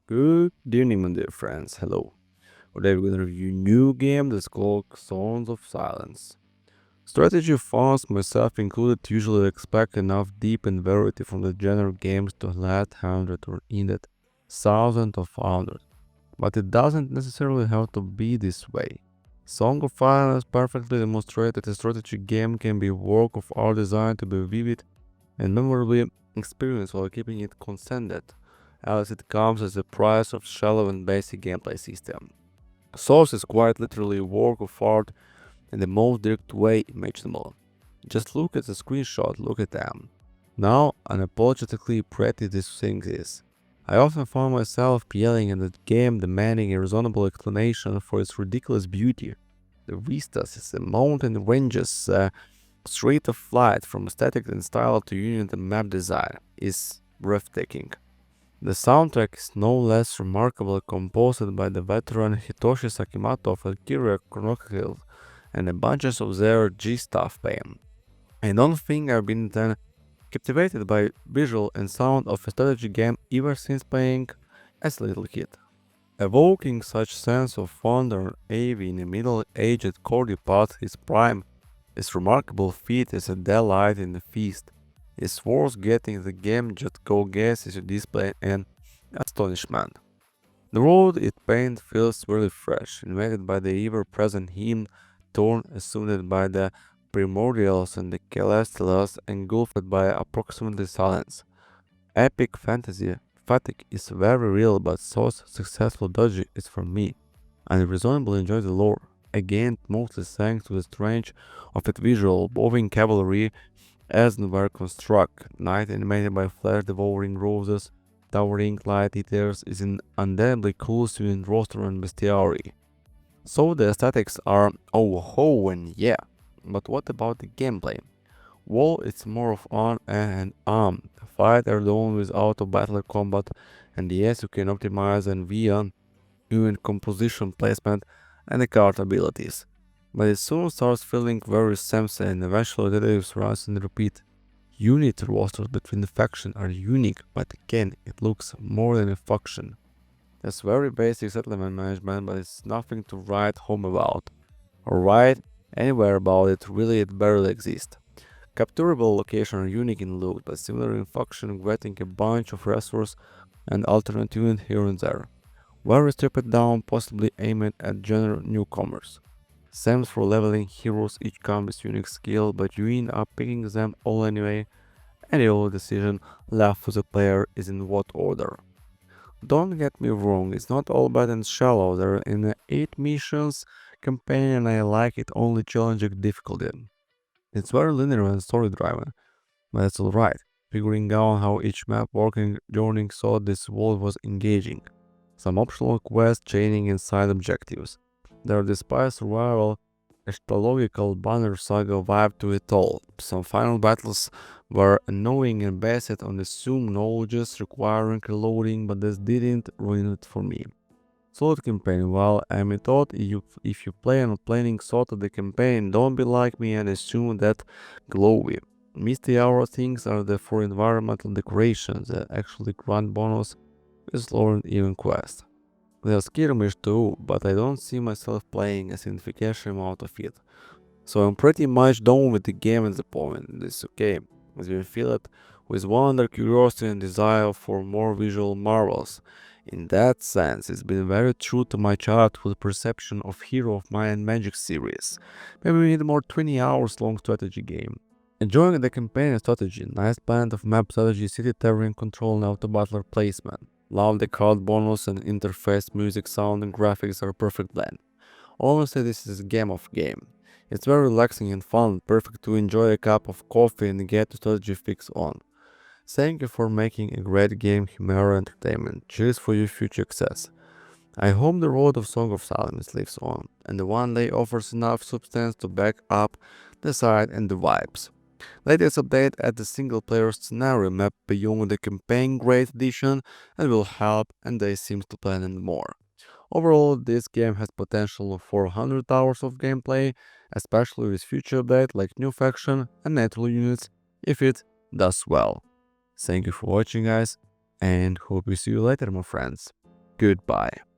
Good evening, my dear friends. Hello. Today we're gonna review a new game that's called Songs of Silence. Strategy fans, myself included, usually expect enough deep and variety from the genre games to let hundred or indeed thousands of others. But it doesn't necessarily have to be this way. Song of Silence perfectly demonstrates that a strategy game can be a work of art designed to be vivid and memorably experienced while keeping it consistent, as it comes as a price of shallow and basic gameplay system. Source is quite literally a work of art in the most direct way imaginable. Just look at the screenshot, look at them. Now, unapologetically pretty this thing is. I often find myself yelling at the game, demanding a reasonable explanation for its ridiculous beauty. The vistas, the mountain ranges, straight of flight from aesthetic and style to unit and map design is breathtaking. The soundtrack is no less remarkably composed by the veteran Hitoshi Sakimoto of Akira Chronicles and a bunches of their G-Stuff fame. I don't think I've been then captivated by visual and sound of a strategy game ever since playing as a little kid. Evoking such sense of wonder and awe in a middle-aged Cordy past his prime, this remarkable feat is a delight in the feast. It's worth getting the game, just go guess as you display an astonishment. The world it paints feels really fresh, invaded by the ever-present hymn, torn asunder by the primordials and the celestials, engulfed by approximately silence. Epic fantasy fatigue is very real, but so successful dodgy is for me, and I reasonably enjoy the lore. Again, mostly thanks to the strength of its visual, moving cavalry as were construct. Night animated by flesh devouring roses, towering light eaters is an undeniably cool student roster and bestiary. So the aesthetics are oh ho and yeah, but what about the gameplay? Well, it's more of on and on. Fight are done with auto battle combat, and yes, you can optimize and via even composition placement and the card abilities. But it soon starts feeling very samey and eventually detectives rise and repeat. Unit rosters between the factions are unique, but again, it looks more than a faction. That's very basic settlement management, but it's nothing to write home about. Or write anywhere about it, really it barely exists. Capturable locations are unique in loot, but similar in faction, getting a bunch of resources and alternate unit here and there. Very stripped down, possibly aimed at general newcomers. Same for leveling heroes, each comes with unique skill, but you end up picking them all anyway, and the only decision left to the player is in what order. Don't get me wrong, it's not all bad and shallow. There are in the 8 missions campaign and I like it only challenging difficulty. It's very linear and story driven, but it's alright. Figuring out how each map worked and joining so this world was engaging. Some optional quests chaining inside objectives. There despite survival, a logical banner saga vibe to it all. Some final battles were annoying and based on assumed knowledges requiring reloading, but this didn't ruin it for me. Solid campaign. While I'm taught if you plan on planning sort of the campaign, don't be like me and assume that glowy. Misty hour things are there for environmental decorations that actually grant bonus with lower even quest. There's skirmish too, but I don't see myself playing a significant amount of it. So I'm pretty much done with the game at the point. It's okay, as you feel it with wonder, curiosity, and desire for more visual marvels. In that sense, it's been very true to my childhood perception of Hero of Might and Magic series. Maybe we need a more 20 hours long strategy game. Enjoying the campaign and strategy, nice blend of map strategy, city terrain control, and auto battler placement. Love the card bonus and interface, music, sound, and graphics are a perfect blend. Honestly, this is a game of game. It's very relaxing and fun, perfect to enjoy a cup of coffee and get the strategy fix on. Thank you for making a great game humor entertainment. Cheers for your future success. I hope the road of Song of Silence lives on, and the one day offers enough substance to back up the side and the vibes. Latest update at the single player scenario map beyond the campaign Great Edition and will help and they seem to plan it more. Overall, this game has potential for 100 hours of gameplay, especially with future updates like new faction and natural units if it does well. Thank you for watching guys and hope we see you later my friends. Goodbye.